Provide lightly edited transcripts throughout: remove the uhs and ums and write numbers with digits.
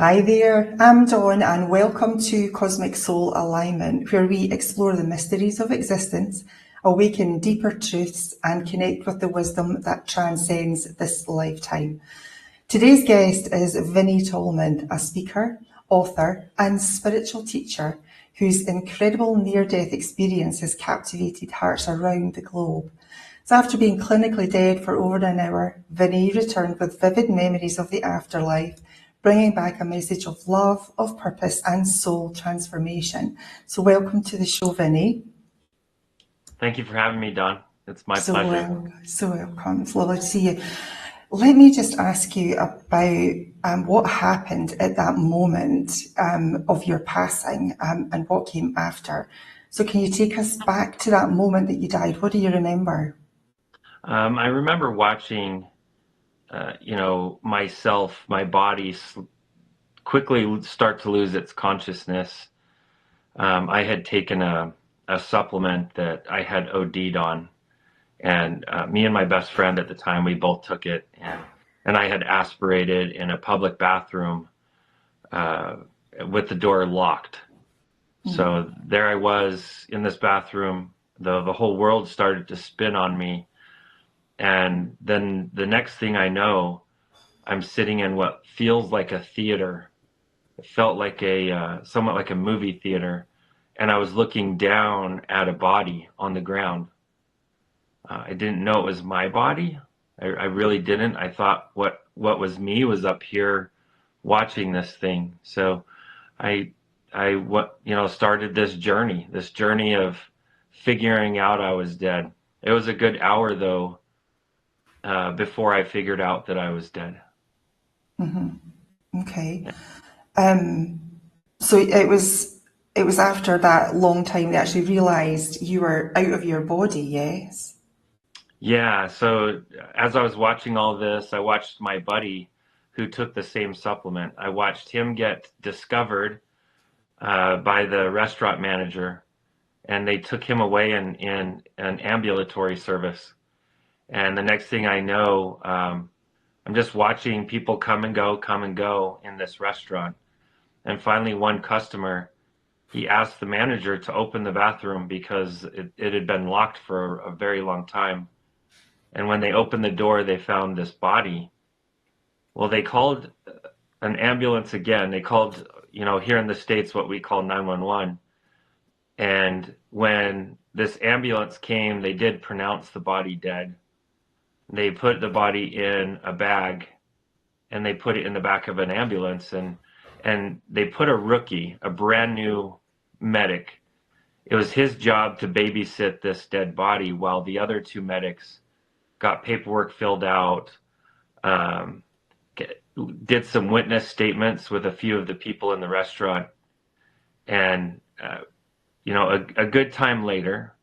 Hi there, I'm Dawn and welcome to Cosmic Soul Alignment, where we explore the mysteries of existence, awaken deeper truths and connect with the wisdom that transcends this lifetime. Today's guest is Vinney Tolman, a speaker, author and spiritual teacher whose incredible near-death experience has captivated hearts around the globe. So after being clinically dead for over an hour, Vinney returned with vivid memories of the afterlife, bringing back a message of love, of purpose and soul transformation. So welcome to the show, Vinney. Thank you for having me, Dawn. It's my pleasure. So welcome. It's lovely to see you. Let me just ask you about what happened at that moment of your passing and what came after. So can you take us back to that moment that you died? What do you remember? I remember watching, myself, my body quickly start to lose its consciousness. I had taken a supplement that I had OD'd on, and me and my best friend at the time, we both took it, and I had aspirated in a public bathroom uh, with the door locked. So there I was in this bathroom. The whole world started to spin on me. And then the next thing I know, I'm sitting in what feels like a theater. It felt like somewhat like a movie theater. And I was looking down at a body on the ground. I didn't know it was my body. I really didn't. I thought what was me was up here watching this thing. So I, started this journey of figuring out I was dead. It was a good hour though, before I figured out that I was dead. Okay. So it was after that long time they actually realised you were out of your body, yes? Yeah, so as I was watching all this, I watched my buddy who took the same supplement. I watched him get discovered by the restaurant manager, and they took him away in an ambulatory service. And the next thing I know, I'm just watching people come and go in this restaurant. And finally, one customer, he asked the manager to open the bathroom because it had been locked for a very long time. And when they opened the door, they found this body. Well, they called an ambulance again. They called, here in the States, what we call 911. And when this ambulance came, they did pronounce the body dead. They put the body in a bag and they put it in the back of an ambulance, and they put a rookie, a brand new medic. It was his job to babysit this dead body while the other two medics got paperwork filled out, um, did some witness statements with a few of the people in the restaurant. And, a good time later,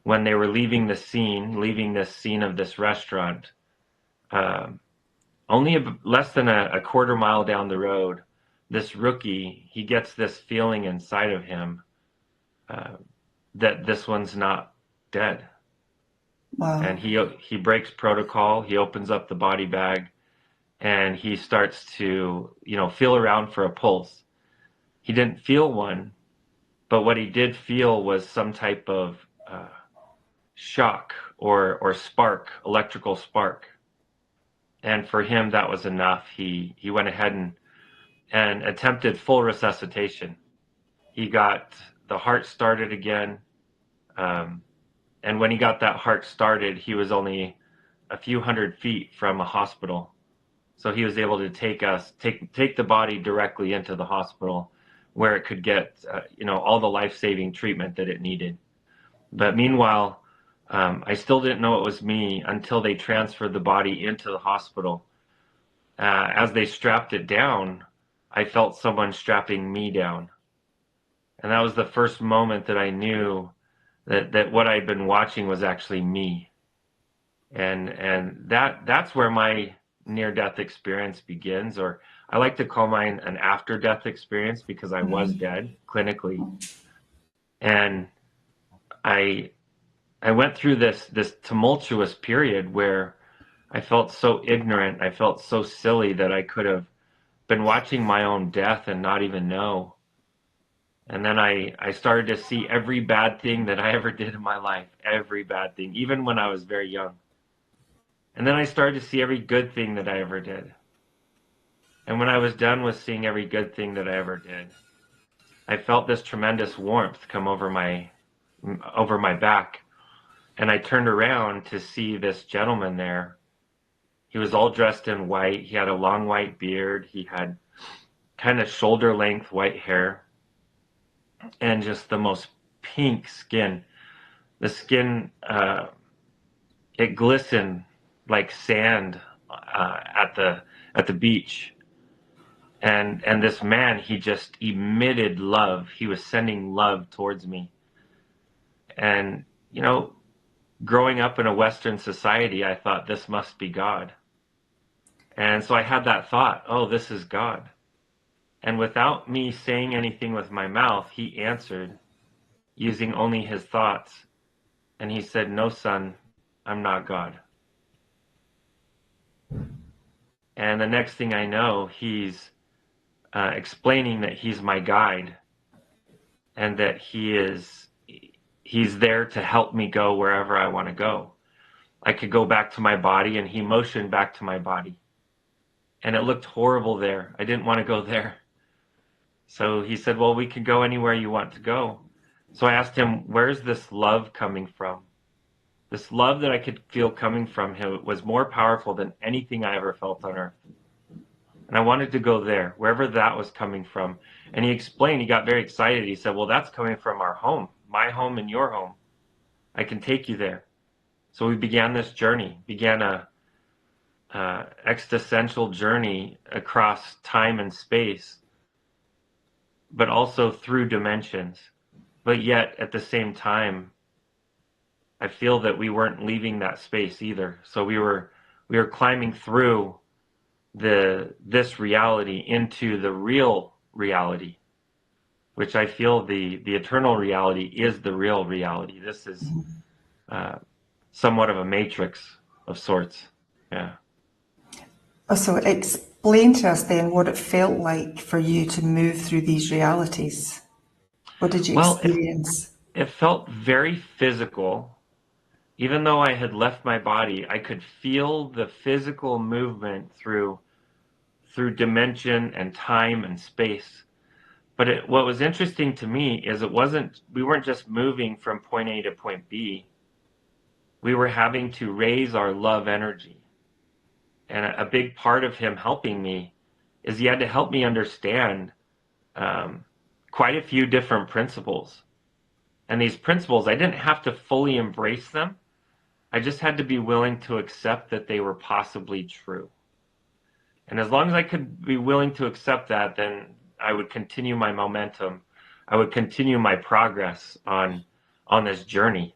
when they were leaving this scene of this restaurant, um, only less than a quarter mile down the road, this rookie, he gets this feeling inside of him uh, that this one's not dead. And Wow. he breaks protocol. He opens up the body bag and he starts to, feel around for a pulse. He didn't feel one, but what he did feel was some type of shock or spark, electrical spark. And for him, that was enough. He went ahead and attempted full resuscitation. He got the heart started again. Um, and when he got that heart started, he was only a few hundred feet from a hospital. So he was able to take the body directly into the hospital where it could get, all the life-saving treatment that it needed. But meanwhile, I still didn't know it was me until they transferred the body into the hospital. As they strapped it down, I felt someone strapping me down. And that was the first moment that I knew that what I'd been watching was actually me. And that's where my near-death experience begins, or I like to call mine an after-death experience because I was dead clinically. And I I went through this tumultuous period where I felt so ignorant. I felt so silly that I could have been watching my own death and not even know. And then I started to see every bad thing that I ever did in my life, every bad thing, even when I was very young. And then I started to see every good thing that I ever did. And when I was done with seeing every good thing that I ever did, I felt this tremendous warmth come over my back. And I turned around to see this gentleman there. He was all dressed in white. He had a long white beard. He had kind of shoulder length white hair and just the most pink skin. The skin, it glistened like sand at the beach. And this man, he just emitted love. He was sending love towards me. And, growing up in a Western society, I thought this must be God. And so I had that thought, oh, this is God. And without me saying anything with my mouth, he answered using only his thoughts. And he said, no, son, I'm not God. And the next thing I know, he's explaining that he's my guide and that he's there to help me go wherever I want to go. I could go back to my body, and he motioned back to my body. And it looked horrible there. I didn't want to go there. So he said, well, we could go anywhere you want to go. So I asked him, where's this love coming from? This love that I could feel coming from him was more powerful than anything I ever felt on earth. And I wanted to go there, wherever that was coming from. And he explained, he got very excited. He said, well, that's coming from our home, my home and your home. I can take you there. So we began this journey, began a existential journey across time and space, but also through dimensions. But yet, at the same time, I feel that we weren't leaving that space either. So we were climbing through this reality into the real reality, which I feel the eternal reality is the real reality. This is somewhat of a matrix of sorts. Yeah. So explain to us then what it felt like for you to move through these realities. What did you Well, experience? it felt very physical. Even though I had left my body, I could feel the physical movement through dimension and time and space. But what was interesting to me is we weren't just moving from point A to point B. We were having to raise our love energy. And a big part of him helping me is he had to help me understand quite a few different principles. And these principles, I didn't have to fully embrace them. I just had to be willing to accept that they were possibly true. And as long as I could be willing to accept that, then I would continue my momentum. I would continue my progress on this journey.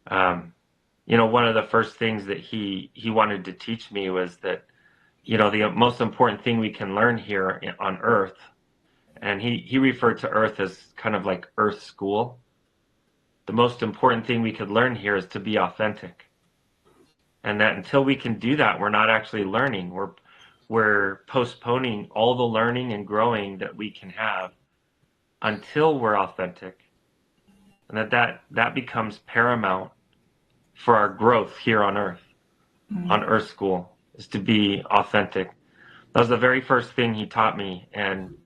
One of the first things that he wanted to teach me was that, the most important thing we can learn here on Earth, and he referred to Earth as kind of like Earth school. The most important thing we could learn here is to be authentic. And that until we can do that, we're not actually learning. We're postponing all the learning and growing that we can have until we're authentic. And that becomes paramount for our growth here on Earth, on Earth School, is to be authentic. That was the very first thing he taught me. And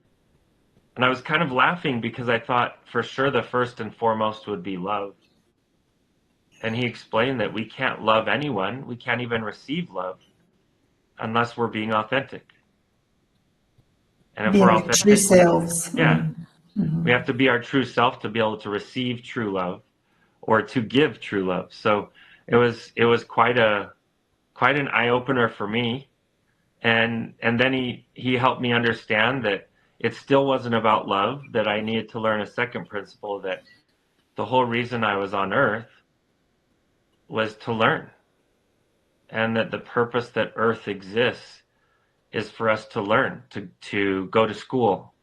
I was kind of laughing because I thought for sure the first and foremost would be love. And he explained that we can't love anyone. We can't even receive love unless we're being authentic. And if Being we're our authentic, true selves. yeah, we have to be our true self to be able to receive true love or to give true love. So it was quite an eye opener for me. And then he helped me understand that it still wasn't about love, that I needed to learn a second principle, that the whole reason I was on Earth was to learn. And that the purpose that Earth exists is for us to learn, to go to school.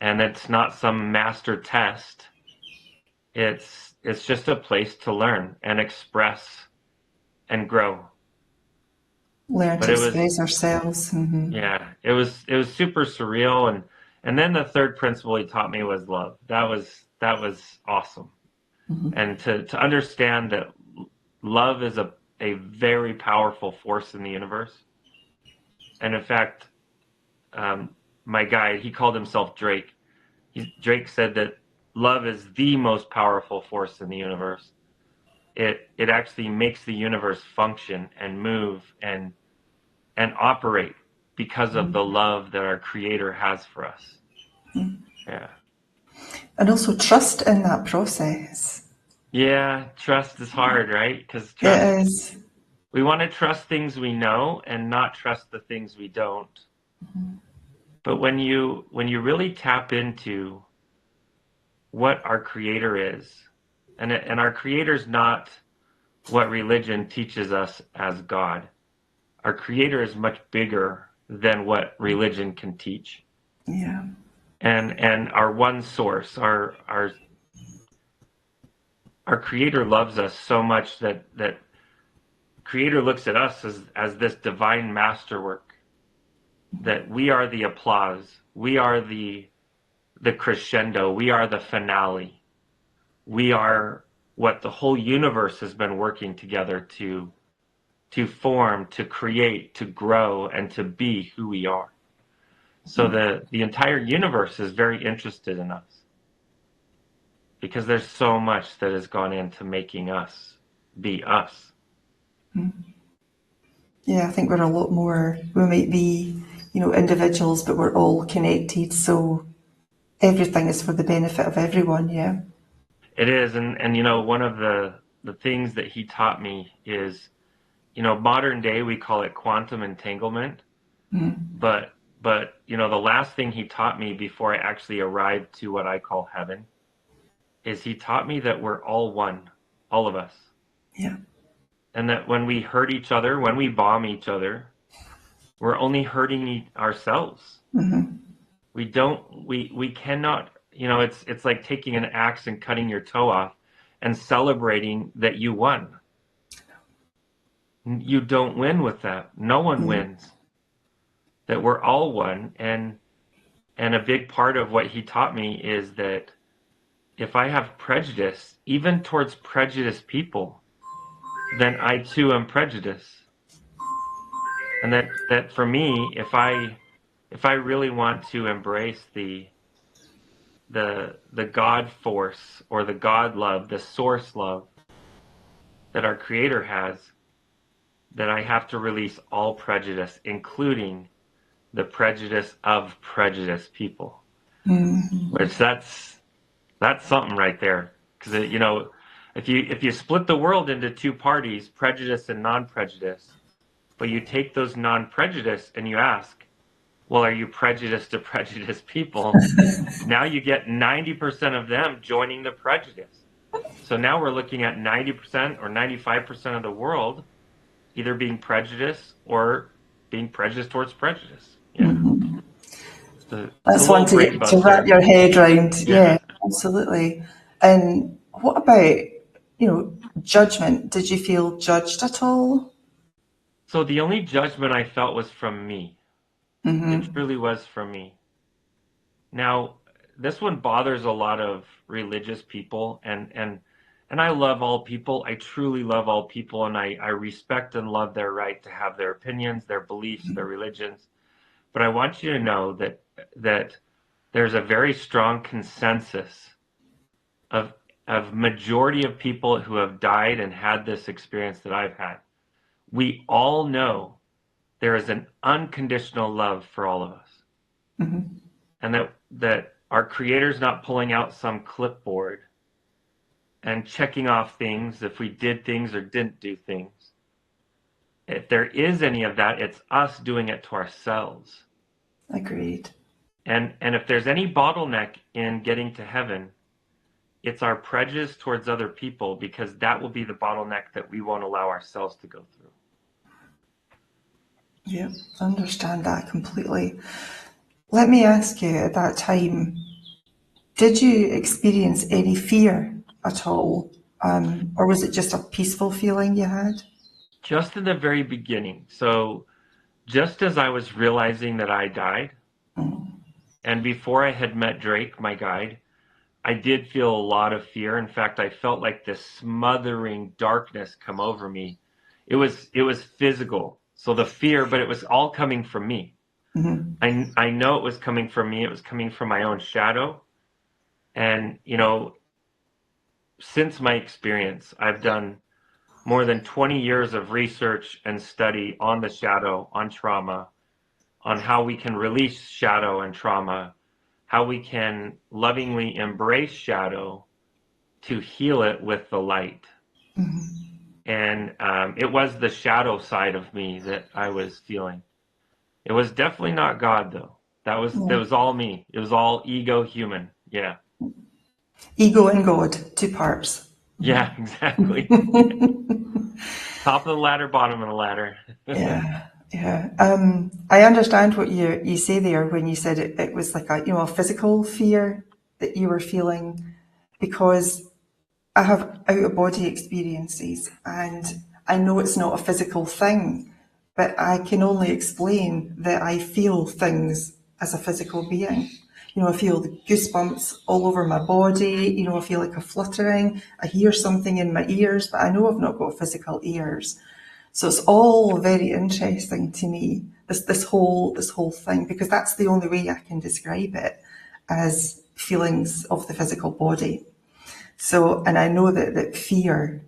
And it's not some master test. It's just a place to learn and express and grow. Learn But to it was, express ourselves. yeah, it was super surreal. And then the third principle he taught me was love. That was awesome. And to understand that love is a very powerful force in the universe. And in fact, my guide, he called himself Drake. Drake said that love is the most powerful force in the universe. It actually makes the universe function and move and operate because of the love that our Creator has for us. Yeah. And also trust in that process. Yeah, trust is hard, right? Because It is. we want to trust things we know and not trust the things we don't. But when you really tap into what our Creator is, and our Creator's not what religion teaches us as God. Our Creator is much bigger than what religion can teach. Yeah. And our one source, our Creator loves us so much that Creator looks at us as this divine masterwork, that we are the applause, we are the crescendo, we are the finale, we are what the whole universe has been working together to form, to create, to grow, and to be who we are. So the entire universe is very interested in us because there's so much that has gone into making us be us. Yeah, I think we're a lot more, we might be, individuals, but we're all connected. So everything is for the benefit of everyone. Yeah. It is, and one of the things that he taught me is, modern day we call it quantum entanglement, but the last thing he taught me before I actually arrived to what I call heaven is he taught me that we're all one, all of us. Yeah. And that when we hurt each other, when we bomb each other, we're only hurting ourselves. We cannot, it's like taking an axe and cutting your toe off and celebrating that you won. You don't win with that. No one wins. That we're all one. And a big part of what he taught me is that if I have prejudice, even towards prejudiced people, then I too am prejudiced. And that for me, if I really want to embrace the God force or the God love, the source love that our Creator has, then I have to release all prejudice, including the prejudice of prejudiced people. Which that's something right there. Because if you split the world into two parties, prejudice and non-prejudice, but you take those non-prejudice and you ask, well, are you prejudiced to prejudiced people? Now you get 90% of them joining the prejudice. So now we're looking at 90% or 95% of the world either being prejudiced or being prejudiced towards prejudice. Yeah. It's a That's one little brain to wrap buster. your head around. Yeah. Yeah, absolutely. And what about, judgment? Did you feel judged at all? So the only judgment I felt was from me. It truly was from me. Now, this one bothers a lot of religious people, and I love all people. I truly love all people, and I respect and love their right to have their opinions, their beliefs, their religions. But I want you to know that there's a very strong consensus of majority of people who have died and had this experience that I've had. We all know there is an unconditional love for all of us. And that our Creator's not pulling out some clipboard and checking off things if we did things or didn't do things. If there is any of that, it's us doing it to ourselves. Agreed. And if there's any bottleneck in getting to heaven, it's our prejudice towards other people, because that will be the bottleneck that we won't allow ourselves to go through. Yeah, I understand that completely. Let me ask you, at that time, did you experience any fear at all? Or was it just a peaceful feeling you had? just in the very beginning. So just as I was realizing that I died, and before I had met Drake, my guide, I did feel a lot of fear. In fact, I felt like this smothering darkness come over me. It was physical. So the fear, but it was all coming from me. Mm-hmm. I know it was coming from me. It was coming from my own shadow. And since my experience, I've done more than 20 years of research and study on the shadow, on trauma, on how we can release shadow and trauma, how we can lovingly embrace shadow to heal it with the light. Mm-hmm. And it was the shadow side of me that I was feeling. It was definitely not God, though. That Yeah. was all me. It was all ego human. Yeah. Ego and God, two parts. Yeah, exactly. Top of the ladder, bottom of the ladder. Yeah, yeah. I understand what you say there when you said it was like a physical fear that you were feeling, because I have out of body experiences and I know it's not a physical thing, but I can only explain that I feel things as a physical being. I feel the goosebumps all over my body. I feel like a fluttering. I hear something in my ears, but I know I've not got physical ears. So it's all very interesting to me, this whole thing, because that's the only way I can describe it, as feelings of the physical body. So, and I know that fear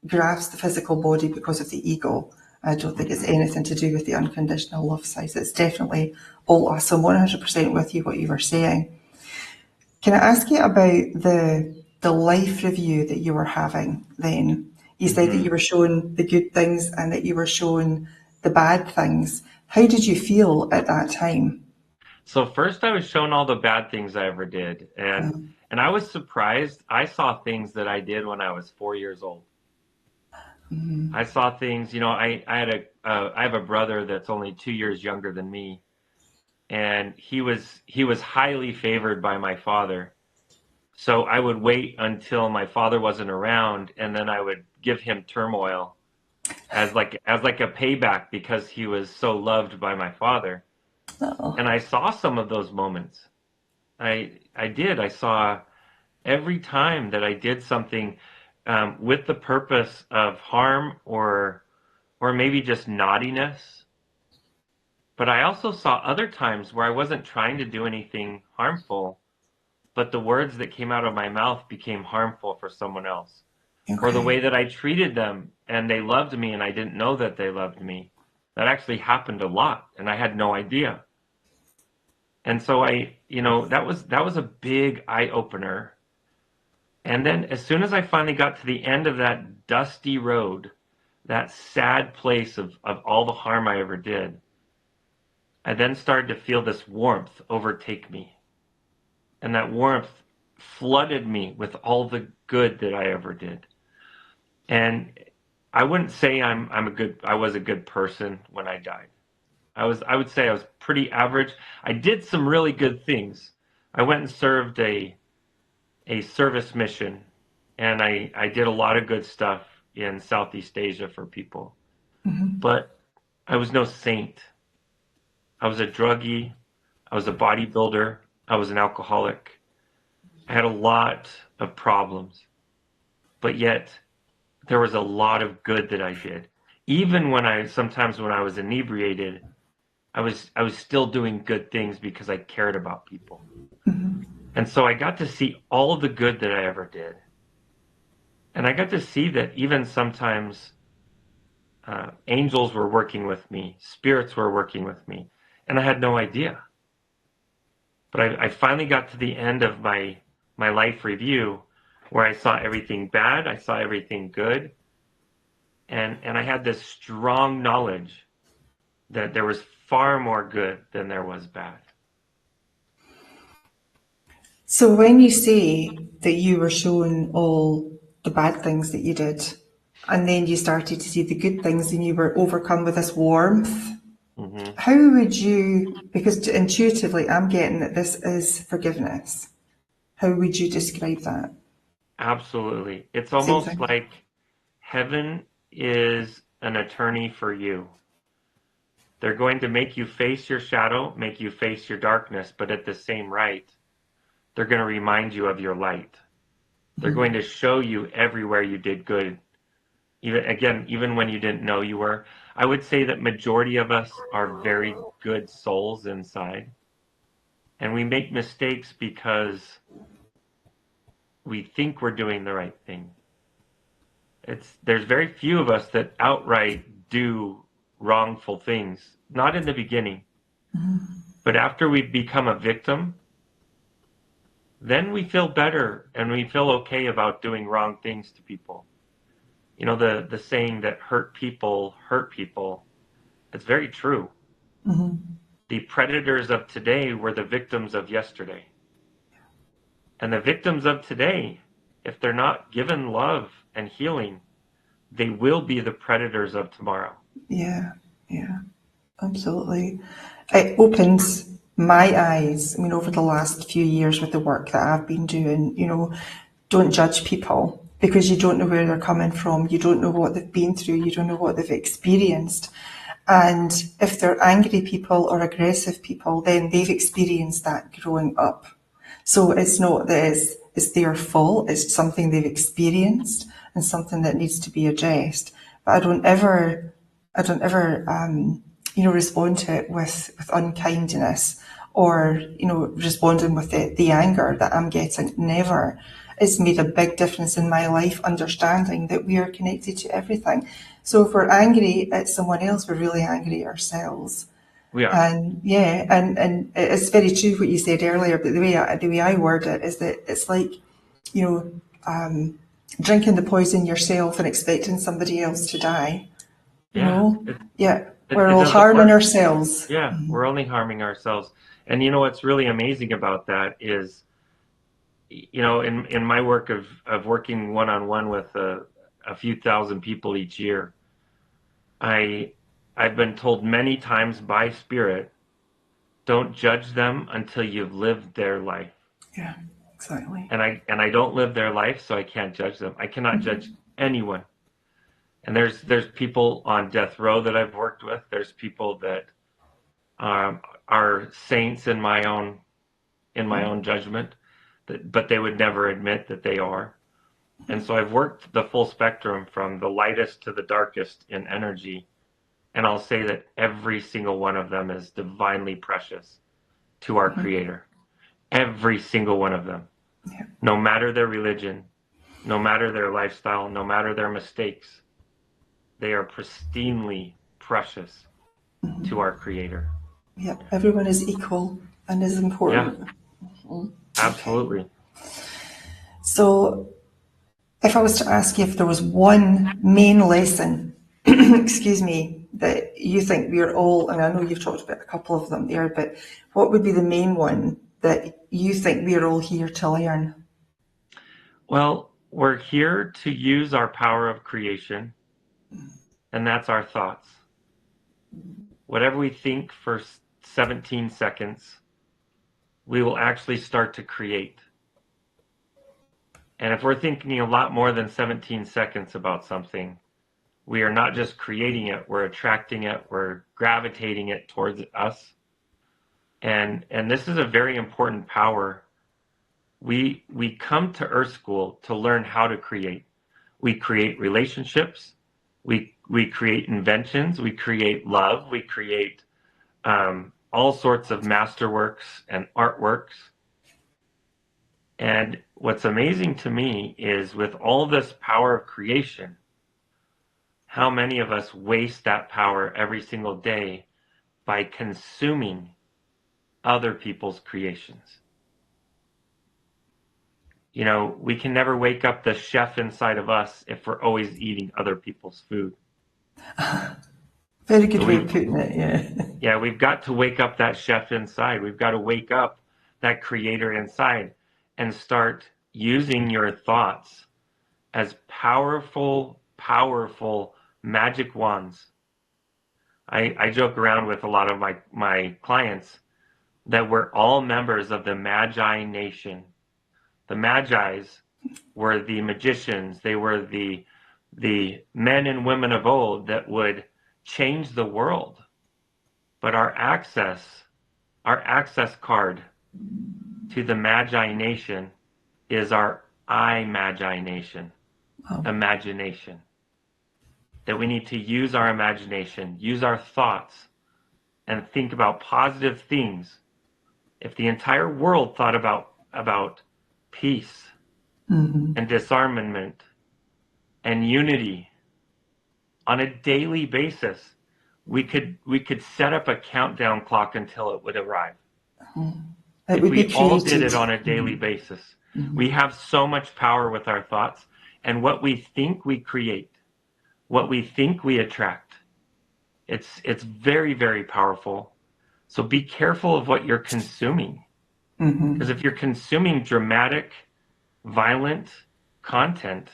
grabs the physical body because of the ego. I don't think it's anything to do with the unconditional love side. It's definitely all us. I'm 100% with you what you were saying. Can I ask you about the life review that you were having then? You said that Hmm. you were shown the good things and that you were shown the bad things. How did you feel at that time? So first I was shown all the bad things I ever did. And I was surprised. I saw things that I did when I was 4 years old. I saw things, I have a brother that's only 2 years younger than me, and he was highly favored by my father. So I would wait until my father wasn't around, and then I would give him turmoil as like a payback because he was so loved by my father. Oh. And I saw some of those moments. I did. I saw every time that I did something with the purpose of harm or maybe just naughtiness. But I also saw other times where I wasn't trying to do anything harmful, but the words that came out of my mouth became harmful for someone else. Or the Okay. way that I treated them and they loved me and I didn't know that they loved me. That actually happened a lot and I had no idea. And so that was a big eye opener. And then as soon as I finally got to the end of that dusty road, that sad place of all the harm I ever did, I then started to feel this warmth overtake me. And that warmth flooded me with all the good that I ever did. And I wouldn't say I was a good person when I died. I would say I was pretty average. I did some really good things. I went and served a service mission and I did a lot of good stuff in Southeast Asia for people. But I was no saint. I was a druggie. I was a bodybuilder. I was an alcoholic. I had a lot of problems, but yet there was a lot of good that I did. Even sometimes when I was inebriated, I was still doing good things because I cared about people. And so I got to see all of the good that I ever did. And I got to see that even sometimes angels were working with me, spirits were working with me, and I had no idea. But I finally got to the end of my life review where I saw everything bad, I saw everything good, and I had this strong knowledge that there was far more good than there was bad. So when you say that you were shown all the bad things that you did, and then you started to see the good things and you were overcome with this warmth, Hmm. how would you, because intuitively I'm getting that this is forgiveness, how would you describe that? Absolutely. It's Same almost thing. like heaven is an attorney for you. They're going to make you face your shadow, make you face your darkness, but at the same right, they're going to remind you of your light. They're going to show you everywhere you did good. Even when you didn't know you were. I would say that majority of us are very good souls inside. And we make mistakes because we think we're doing the right thing. There's very few of us that outright do wrongful things, not in the beginning. But after we become a victim, then we feel better and we feel okay about doing wrong things to people. You know, the saying that hurt people, it's very true. The predators of today were the victims of yesterday. And the victims of today, if they're not given love and healing, they will be the predators of tomorrow. Yeah, absolutely. It opens my eyes, I mean, over the last few years with the work that I've been doing, don't judge people because you don't know where they're coming from. You don't know what they've been through. You don't know what they've experienced. And if they're angry people or aggressive people, then they've experienced that growing up. So it's not that it's their fault. It's something they've experienced and something that needs to be addressed. But I don't ever respond to it with unkindness or, responding with the anger that I'm getting. Never. It's made a big difference in my life, understanding that we are connected to everything. So if we're angry at someone else, we're really angry at ourselves. We are. And and it's very true what you said earlier, but the way I word it is that it's like, drinking the poison yourself and expecting somebody else to die. We're It all doesn't harming work. ourselves. Yeah, we're only harming ourselves. And you know what's really amazing about that is, in my work of working one-on-one with a few thousand people each year, I've been told many times by spirit, don't judge them until you've lived their life. Yeah, exactly. And I don't live their life, so I can't judge them. I cannot judge anyone. And there's people on death row that I've worked with. There's people that are saints in my own judgment, but they would never admit that they are. And so I've worked the full spectrum from the lightest to the darkest in energy. And I'll say that every single one of them is divinely precious to our Creator. Every single one of them. Yeah. No matter their religion, no matter their lifestyle, no matter their mistakes, they are pristinely precious to our Creator. Yeah, everyone is equal and is important. Yeah, absolutely. Okay. So if I was to ask you if there was one main lesson, excuse me, that you think we're all, and I know you've talked about a couple of them there, but what would be the main one that you think we're all here to learn? Well, we're here to use our power of creation, and that's our thoughts. Whatever we think for 17 seconds, we will actually start to create. And if we're thinking a lot more than 17 seconds about something, we are not just creating it, we're attracting it, we're gravitating it towards us. And this is a very important power. We come to Earth School to learn how to create. We create relationships, we create inventions, we create love, we create all sorts of masterworks and artworks. And what's amazing to me is with all this power of creation, how many of us waste that power every single day by consuming other people's creations. We can never wake up the chef inside of us if we're always eating other people's food. Very good way of putting it, yeah. Yeah, we've got to wake up that chef inside. We've got to wake up that creator inside and start using your thoughts as powerful magic wands. I joke around with a lot of my clients that we're all members of the Magi Nation. The Magi's were the magicians. They were the the men and women of old that would change the world. But our access card to the Magi nation is our imagination. Wow. Imagination. That we need to use our imagination, use our thoughts, and think about positive things. If the entire world thought about peace and disarmament and unity on a daily basis, we could set up a countdown clock until it would arrive. It would be If we all created. did it on a daily basis, we have so much power with our thoughts, and what we think we create, what we think we attract. It's very, very powerful. So be careful of what you're consuming. Because if you're consuming dramatic, violent content,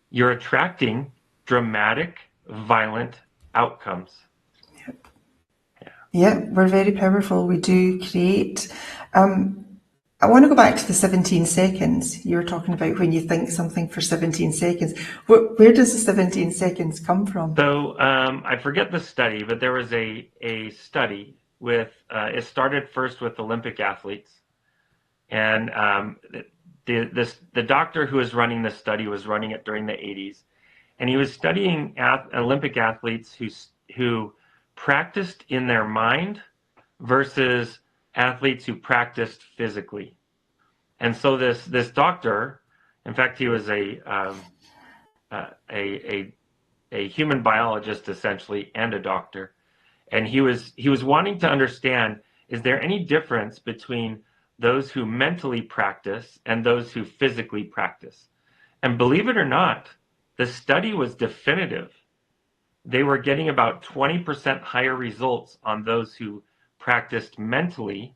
you're attracting dramatic, violent outcomes. Yeah, we're very powerful. We do create. I want to go back to the 17 seconds. You were talking about when you think something for 17 seconds. Where does the 17 seconds come from? So I forget the study, but there was a study with, it started first with Olympic athletes. And the doctor who was running the study was running it during the 80s. And he was studying Olympic athletes who practiced in their mind versus athletes who practiced physically. And so this doctor, in fact, he was a human biologist essentially and a doctor, and he was wanting to understand, is there any difference between those who mentally practice and those who physically practice? And believe it or not, the study was definitive. They were getting about 20% higher results on those who practiced mentally,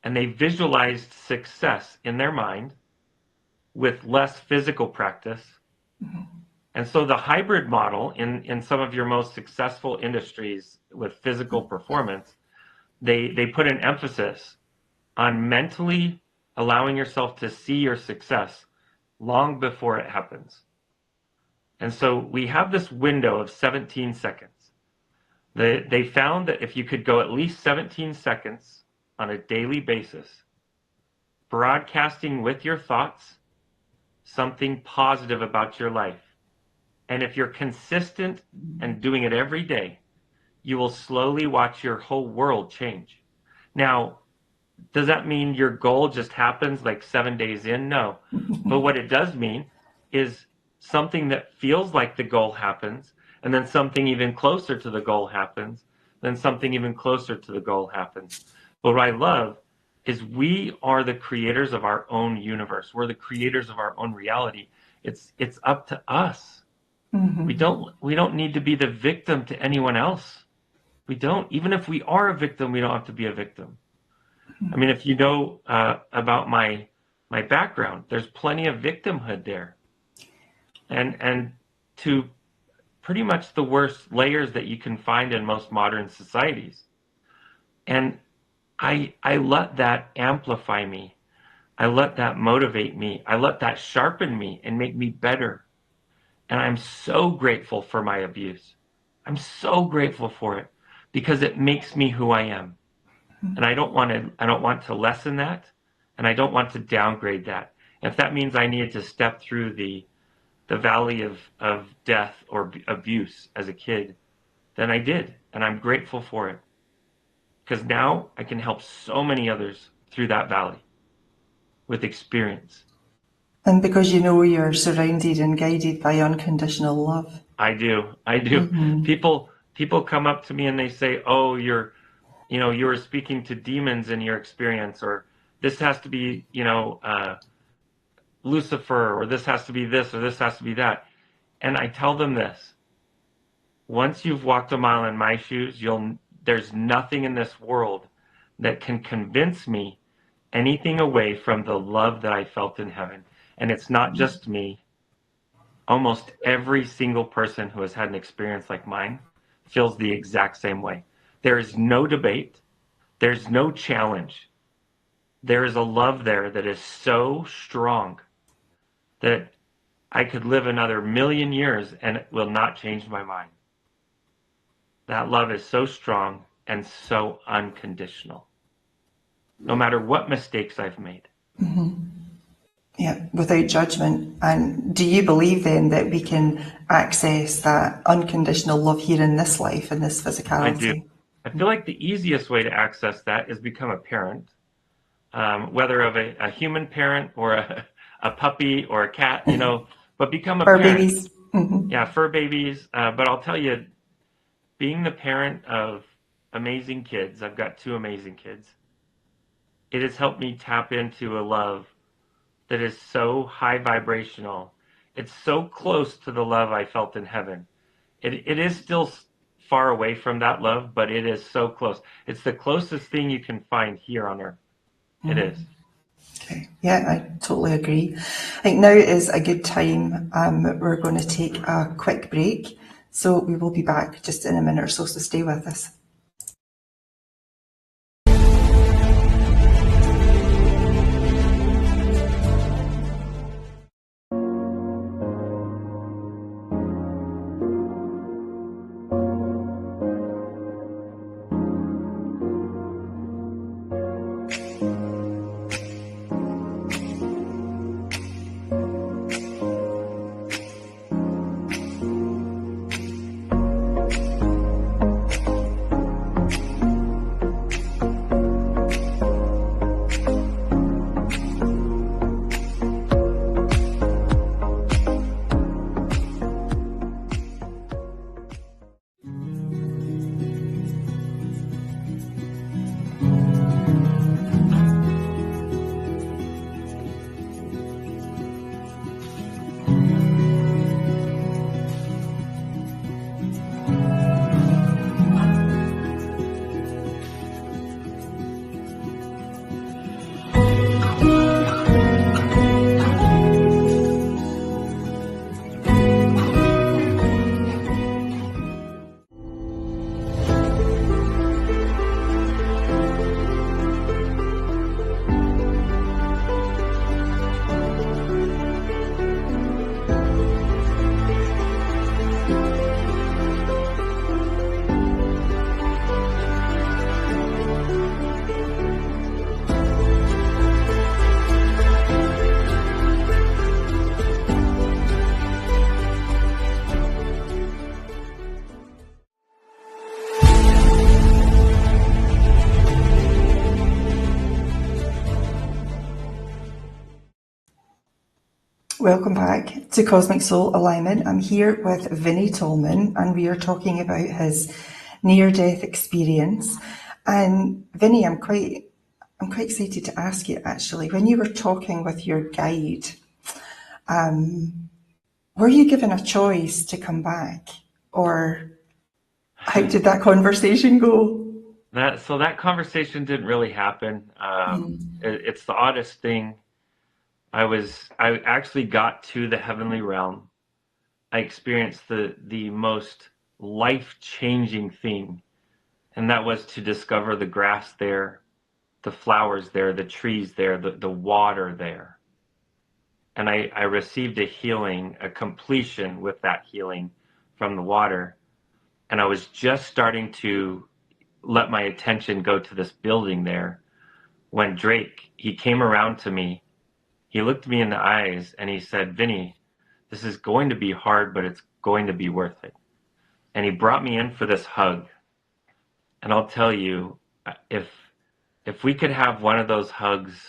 and they visualized success in their mind with less physical practice. And so the hybrid model in some of your most successful industries with physical performance, they put an emphasis on mentally allowing yourself to see your success long before it happens. And so we have this window of 17 seconds. They found that if you could go at least 17 seconds on a daily basis, broadcasting with your thoughts something positive about your life, and if you're consistent and doing it every day, you will slowly watch your whole world change. Now, does that mean your goal just happens like 7 days in? No. But what it does mean is something that feels like the goal happens, and then something even closer to the goal happens, then something even closer to the goal happens. But what I love is we are the creators of our own universe. We're the creators of our own reality. It's up to us. We don't need to be the victim to anyone else. We don't. Even if we are a victim, we don't have to be a victim. I mean, if you know about my background, there's plenty of victimhood there, and to pretty much the worst layers that you can find in most modern societies. And I let that amplify me. I let that motivate me. I let that sharpen me and make me better. And I'm so grateful for my abuse. I'm so grateful for it because it makes me who I am. And I don't want to lessen that, and I don't want to downgrade that. If that means I needed to step through the valley of death or abuse as a kid, then I did, and I'm grateful for it. Because now I can help so many others through that valley with experience. And because you know you're surrounded and guided by unconditional love. I do. People come up to me and they say, "Oh, you were speaking to demons in your experience," or this has to be, Lucifer, or this has to be this, or this has to be that. And I tell them this: once you've walked a mile in my shoes, there's nothing in this world that can convince me anything away from the love that I felt in heaven. And it's not just me. Almost every single person who has had an experience like mine feels the exact same way. There is no debate. There's no challenge. There is a love there that is so strong that I could live another 1,000,000 years and it will not change my mind. That love is so strong and so unconditional, no matter what mistakes I've made. Yeah, without judgment. And do you believe then that we can access that unconditional love here in this life, in this I do. physicality? I feel like the easiest way to access that is become a parent, whether of a human parent or a puppy or a cat, but become a Fur parent. babies. Hmm. Yeah, fur babies. But I'll tell you, being the parent of amazing kids, I've got 2 amazing kids, it has helped me tap into a love that is so high vibrational. It's so close to the love I felt in heaven. It is still far away from that love, but it is so close. It's the closest thing you can find here on earth. It is. Okay. Yeah, I totally agree. I think now is a good time. We're going to take a quick break. So we will be back just in a minute or so stay with us. Welcome back to Cosmic Soul Alignment. I'm here with Vinney Tolman and we are talking about his near-death experience. And Vinney, I'm quite excited to ask you actually, when you were talking with your guide, were you given a choice to come back, or how did that conversation go? That conversation didn't really happen. It's the oddest thing. I actually got to the heavenly realm. I experienced the most life-changing thing, and that was to discover the grass there, the flowers there, the trees there, the water there. And I received a healing, a completion with that healing from the water. And I was just starting to let my attention go to this building there when Drake, he came around to me. He looked me in the eyes and he said, "Vinney, this is going to be hard, but it's going to be worth it." And he brought me in for this hug. And I'll tell you, if we could have one of those hugs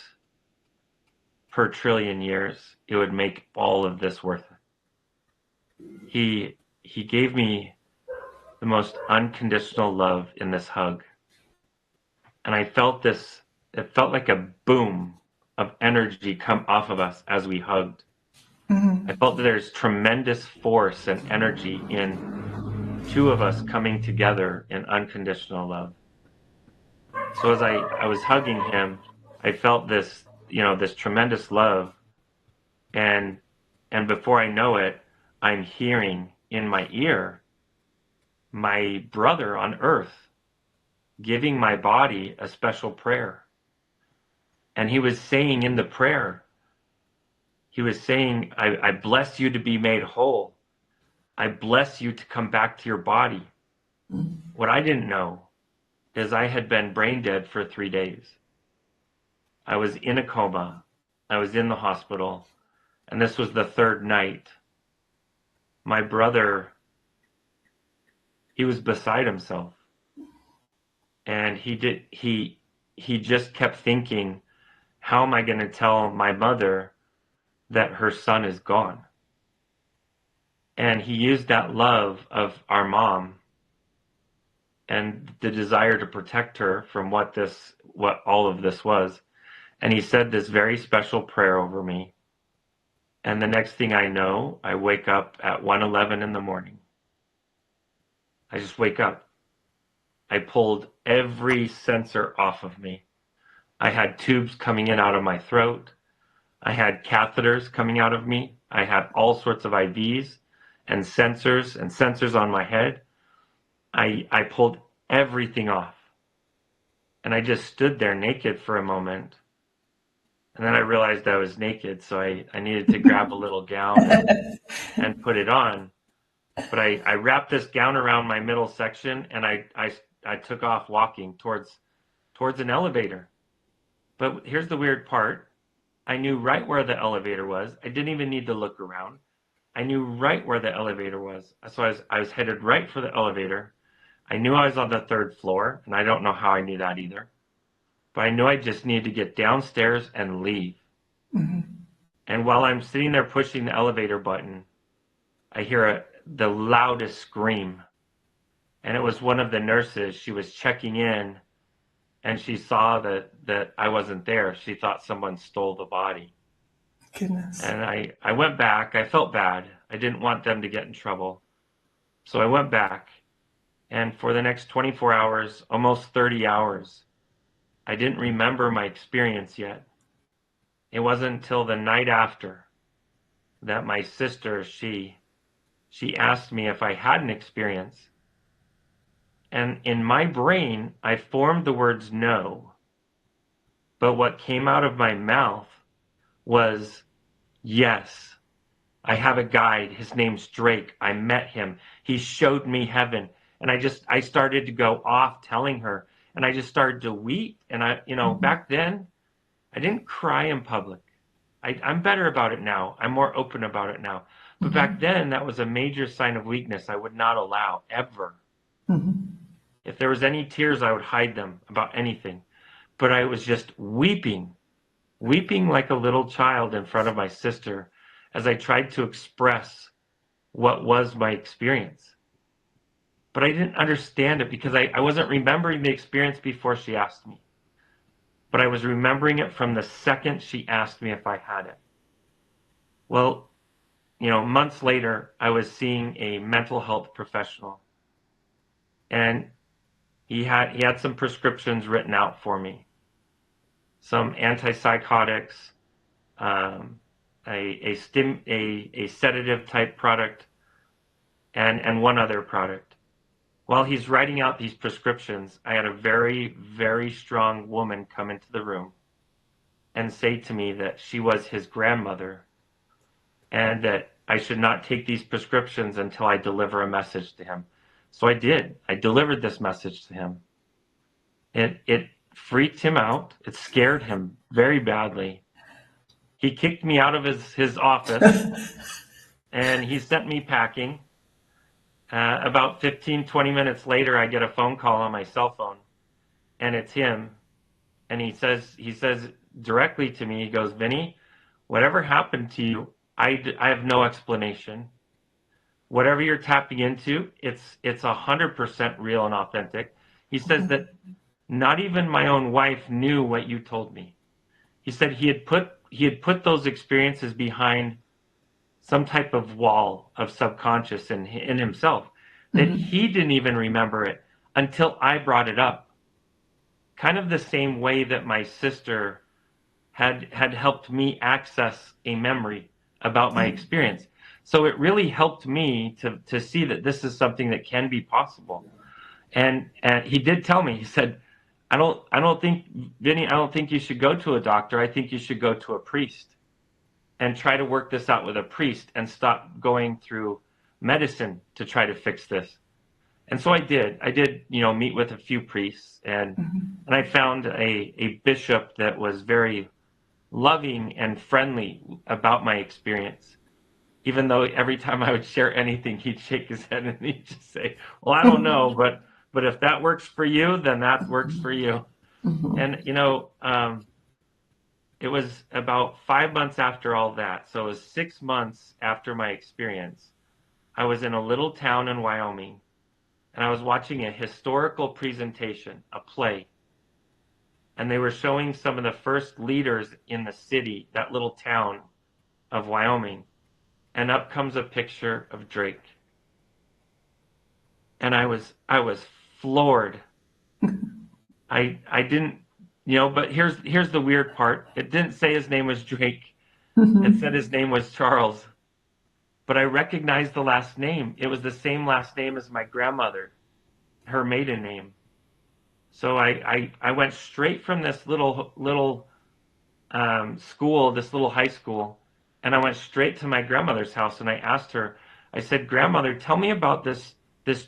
per trillion years, it would make all of this worth it. He gave me the most unconditional love in this hug. And I felt this, it felt like a boom of energy come off of us as we hugged. I felt that there's tremendous force and energy in 2 of us coming together in unconditional love. So as I was hugging him, I felt this, this tremendous love. And before I know it, I'm hearing in my ear my brother on earth giving my body a special prayer. And he was saying in the prayer, he was saying, I bless you to be made whole. I bless you to come back to your body. What I didn't know is I had been brain dead for 3 days. I was in a coma. I was in the hospital. And this was the third night. My brother, he was beside himself. And he just kept thinking, how am I going to tell my mother that her son is gone? And he used that love of our mom and the desire to protect her from what all of this was. And he said this very special prayer over me. And the next thing I know, I wake up at 1:11 in the morning. I just wake up. I pulled every sensor off of me. I had tubes coming in out of my throat. I had catheters coming out of me. I had all sorts of IVs and sensors on my head. I pulled everything off. And I just stood there naked for a moment. And then I realized I was naked, so I needed to grab a little gown and put it on. But I wrapped this gown around my middle section, and I took off walking towards an elevator. But here's the weird part. I knew right where the elevator was. I didn't even need to look around. I knew right where the elevator was. So I was headed right for the elevator. I knew I was on the 3rd floor, and I don't know how I knew that either. But I knew I just needed to get downstairs and leave. And while I'm sitting there pushing the elevator button, I hear the loudest scream. And it was one of the nurses. She was checking in, and she saw that I wasn't there. She thought someone stole the body. Goodness. And I went back. I felt bad. I didn't want them to get in trouble. So I went back. And for the next 24 hours, almost 30 hours, I didn't remember my experience yet. It wasn't until the night after that my sister, she asked me if I had an experience. And in my brain, I formed the words no. But what came out of my mouth was, yes, I have a guide. His name's Drake. I met him. He showed me heaven. And I started to go off telling her. And I just started to weep. And back then, I didn't cry in public. I'm better about it now. I'm more open about it now. But back then, that was a major sign of weakness I would not allow, ever. If there was any tears, I would hide them about anything. But I was just weeping like a little child in front of my sister as I tried to express what was my experience. But I didn't understand it because I wasn't remembering the experience before she asked me. But I was remembering it from the second she asked me if I had it. Well, months later, I was seeing a mental health professional. And he had some prescriptions written out for me. Some antipsychotics, a sedative type product, and one other product. While he's writing out these prescriptions, I had a very, very strong woman come into the room and say to me that she was his grandmother and that I should not take these prescriptions until I deliver a message to him. So I did. I delivered this message to him. It freaked him out. It scared him very badly. He kicked me out of his office and he sent me packing. About 15, 20 minutes later, I get a phone call on my cell phone, and it's him. And he says directly to me, he goes, Vinney, whatever happened to you, I have no explanation. Whatever you're tapping into, it's 100% real and authentic. He says that not even my own wife knew what you told me. He said he had put those experiences behind some type of wall of subconscious in himself, that he didn't even remember it until I brought it up. Kind of the same way that my sister had helped me access a memory about my experience. So it really helped me to see that this is something that can be possible. And he did tell me, he said, I don't think, Vinney, I don't think you should go to a doctor. I think you should go to a priest. and try to work this out with a priest and stop going through medicine to try to fix this. And so I did. I did, meet with a few priests, and I found a bishop that was very loving and friendly about my experience. Even though every time I would share anything, he'd shake his head and he'd just say, "Well, I don't know, but if that works for you, then that works for you." And it was about 5 months after all that. So it was 6 months after my experience. I was in a little town in Wyoming, and I was watching a historical presentation, a play. And they were showing some of the first leaders in the city, that little town of Wyoming. And up comes a picture of Drake. And I was floored. I didn't, but here's the weird part. It didn't say his name was Drake. It said his name was Charles. But I recognized the last name. It was the same last name as my grandmother, her maiden name. So I went straight from this little school, this little high school, and I went straight to my grandmother's house, and I asked her, I said, "Grandmother, tell me about this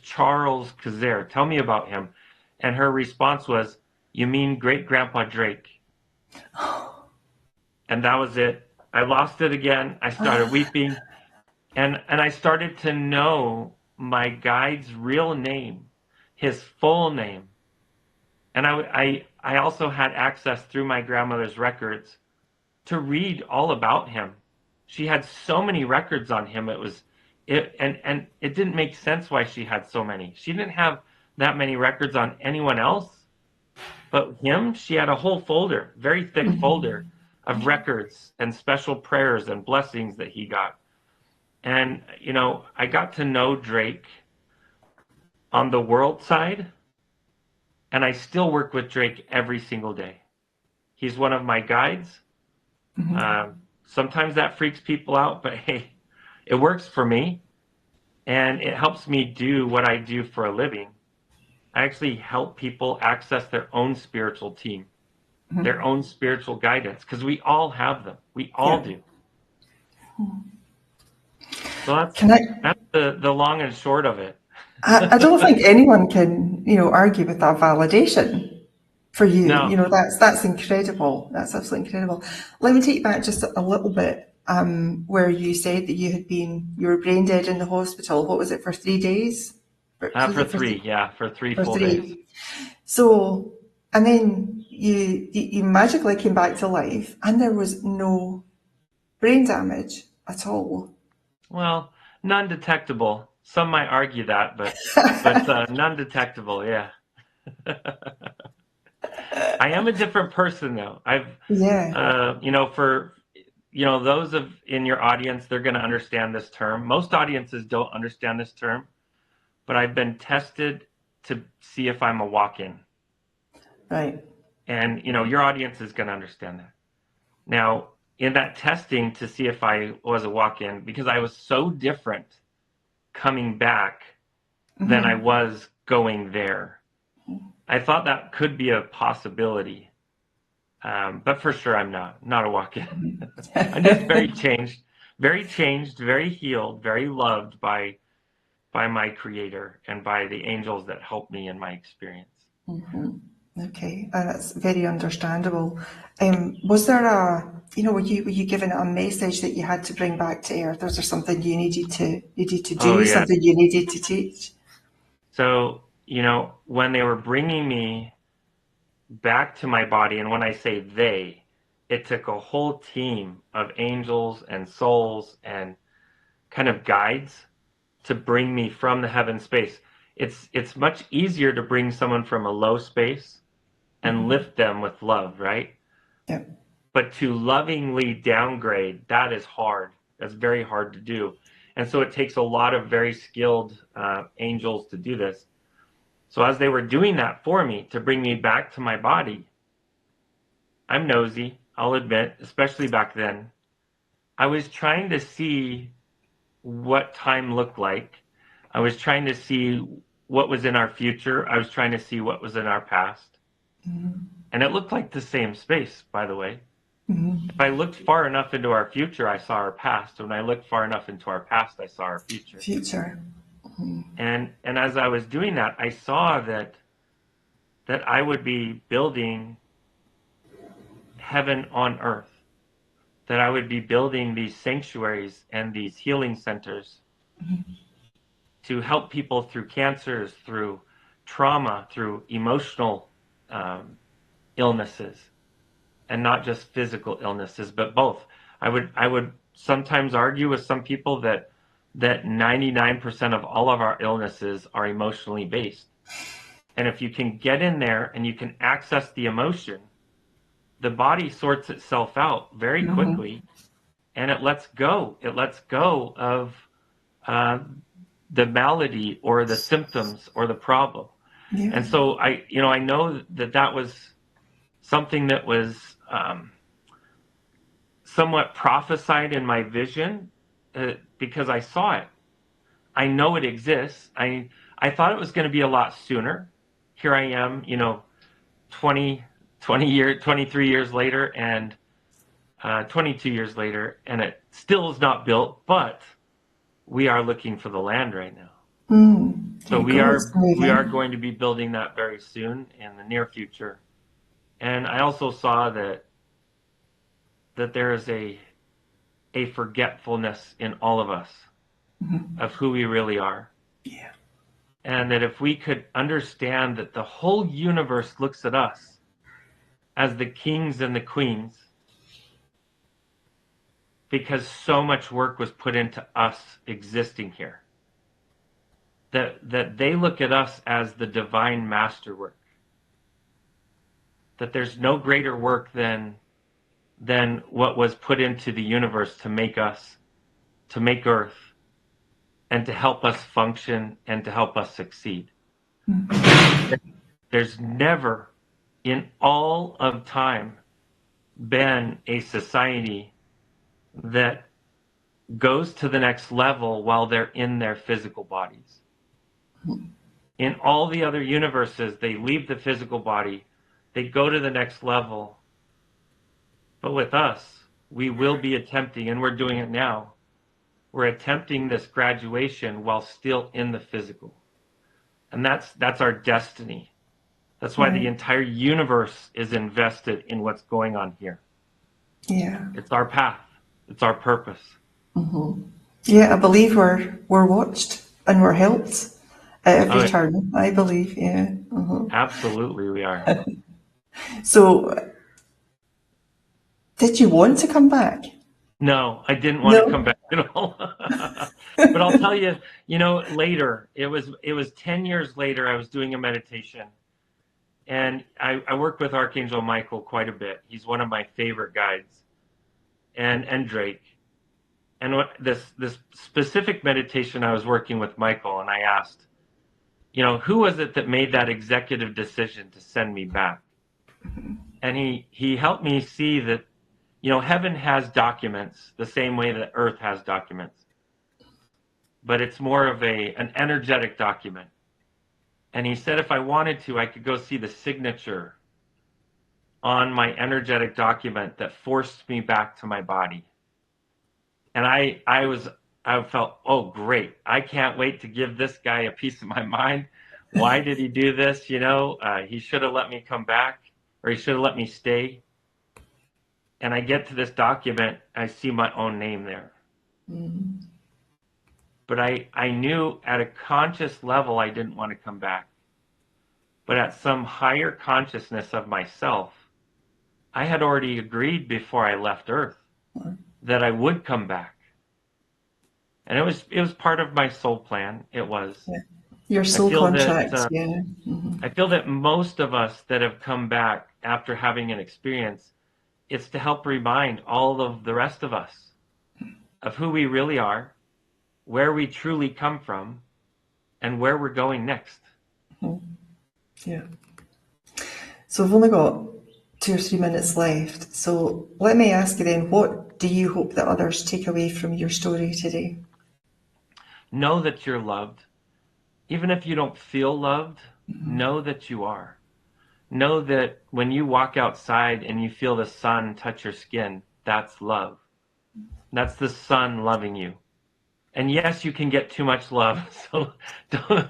Charles Kazare. Tell me about him." And her response was, "You mean great grandpa Drake?" And that was it. I lost it again. I started weeping, and I started to know my guide's real name, his full name. And I also had access through my grandmother's records to read all about him. She had so many records on him. And it didn't make sense why she had so many. She didn't have that many records on anyone else, but him, she had a whole folder, very thick folder of records and special prayers and blessings that he got. And, I got to know Drake on the world side, and I still work with Drake every single day. He's one of my guides. Sometimes that freaks people out, but hey, it works for me, and it helps me do what I do for a living. I actually help people access their own spiritual team, their own spiritual guidance, because we all have them. We all do. So that's the long and short of it. I don't think anyone can, argue with that validation for you. No. That's incredible. That's absolutely incredible. Let me take you back just a little bit, where you said that you were brain dead in the hospital. What was it, for 3 days? For 3 For full days. 3. So, and then you magically came back to life, and there was no brain damage at all. Well, non-detectable. Some might argue that, but non-detectable. Yeah. I am a different person though. For those in your audience, they're going to understand this term. Most audiences don't understand this term, but I've been tested to see if I'm a walk-in. Right. And, your audience is going to understand that. Now, in that testing to see if I was a walk-in, because I was so different coming back than I was going there, I thought that could be a possibility. But for sure, I'm not a walk-in. I'm just very changed, very healed, very loved by my Creator and by the angels that helped me in my experience. Okay, that's very understandable. Was there were you given a message that you had to bring back to earth? Was there something you needed to do, Oh, yeah. something you needed to teach? So, when they were bringing me back to my body, and when I say they, it took a whole team of angels and souls and kind of guides to bring me from the heaven space. It's much easier to bring someone from a low space and lift them with love, right? Yeah. But to lovingly downgrade, that is hard. That's very hard to do. And so it takes a lot of very skilled angels to do this. So as they were doing that for me to bring me back to my body, I'm nosy, I'll admit, especially back then. I was trying to see what time looked like. I was trying to see what was in our future. I was trying to see what was in our past. And it looked like the same space, by the way. Mm-hmm. If I looked far enough into our future, I saw our past. When I looked far enough into our past, I saw our future. Future. And as I was doing that, I saw that I would be building heaven on earth, that I would be building these sanctuaries and these healing centers to help people through cancers, through trauma, through emotional illnesses, and not just physical illnesses, but both. I would sometimes argue with some people that 99% of all of our illnesses are emotionally based. And if you can get in there and you can access the emotion, the body sorts itself out very Mm-hmm. quickly, and it lets go. It lets go of uh, the malady or the symptoms or the problem. Yeah. And so I know that was something that was somewhat prophesied in my vision because I saw it. I know it exists. I thought it was going to be a lot sooner. Here I am, 23 years later, and 22 years later, and it still is not built, but we are looking for the land right now. So Yeah, we God's are moving. going to be building that very soon in the near future. And I also saw that there is a forgetfulness in all of us of who we really are. Yeah. And that if we could understand that the whole universe looks at us as the kings and the queens, because so much work was put into us existing here, that they look at us as the divine masterwork, that there's no greater work than what was put into the universe to make us, to make Earth, and to help us function and to help us succeed. There's never in all of time been a society that goes to the next level while they're in their physical bodies. In all the other universes, they leave the physical body, they go to the next level. But with us, we will be attempting, and we're doing it now, we're attempting this graduation while still in the physical. And that's our destiny. That's why the Right. entire universe is invested in what's going on here. Yeah. It's our path. It's our purpose. Yeah, I believe we're watched and we're helped at Oh, every yeah, turn. I believe, yeah. absolutely we are. So, did you want to come back? No, I didn't want to come No. back at all. But I'll tell you, later, it was 10 years later, I was doing a meditation, and I work with Archangel Michael quite a bit. He's one of my favorite guides, and Drake. And what this specific meditation, I was working with Michael, and I asked, who was it that made that executive decision to send me back? And he helped me see that, heaven has documents the same way that earth has documents, but it's more of an energetic document. And he said if I wanted to, I could go see the signature on my energetic document that forced me back to my body. And I felt, oh great, I can't wait to give this guy a piece of my mind. Why did he do this? He should have let me come back, or he should have let me stay. And I get to this document, I see my own name there. But I knew at a conscious level I didn't want to come back. But at some higher consciousness of myself, I had already agreed before I left Earth that I would come back. And it was part of my soul plan. It was. Yeah. Your I soul feel that contract, yeah. I feel that most of us that have come back after having an experience, it's to help remind all of the rest of us of who we really are, where we truly come from, and where we're going next. Yeah. So we've only got 2 or 3 minutes left. So let me ask you then, what do you hope that others take away from your story today? Know that you're loved. Even if you don't feel loved, know that you are. Know that when you walk outside and you feel the sun touch your skin, that's love. That's the sun loving you. And yes, you can get too much love, so don't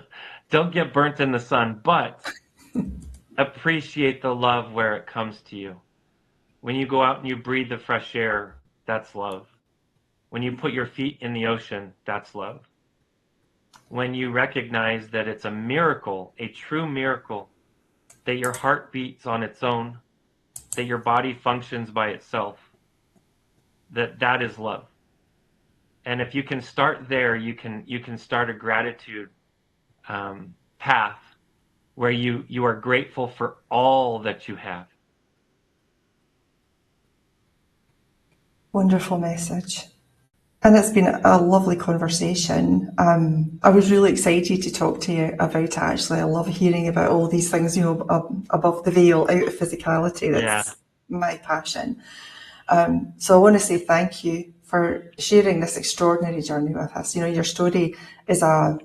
don't get burnt in the sun, but appreciate the love where it comes to you. When you go out and you breathe the fresh air, that's love. When you put your feet in the ocean, that's love. When you recognize that it's a miracle, a true miracle, that your heart beats on its own, that your body functions by itself, that is love. And if you can start there, you can start a gratitude path where you are grateful for all that you have. Wonderful message. And it's been a lovely conversation. I was really excited to talk to you about it, actually. I love hearing about all these things, above the veil, out of physicality. Yeah, That's my passion. So I want to say thank you for sharing this extraordinary journey with us. Your story is a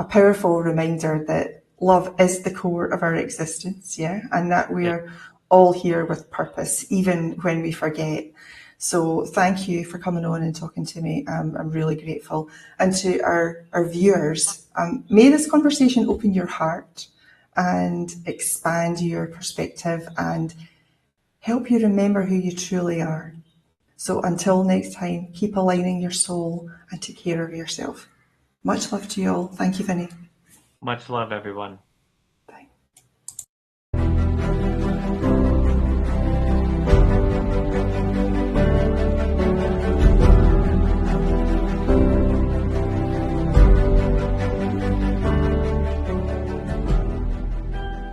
powerful reminder that love is the core of our existence, yeah, and that yeah. we're all here with purpose, even when we forget. So thank you for coming on and talking to me. I'm really grateful. And to our viewers, may this conversation open your heart and expand your perspective and help you remember who you truly are. So until next time, keep aligning your soul and take care of yourself. Much love to you all. Thank you, Vinney. Much love, everyone.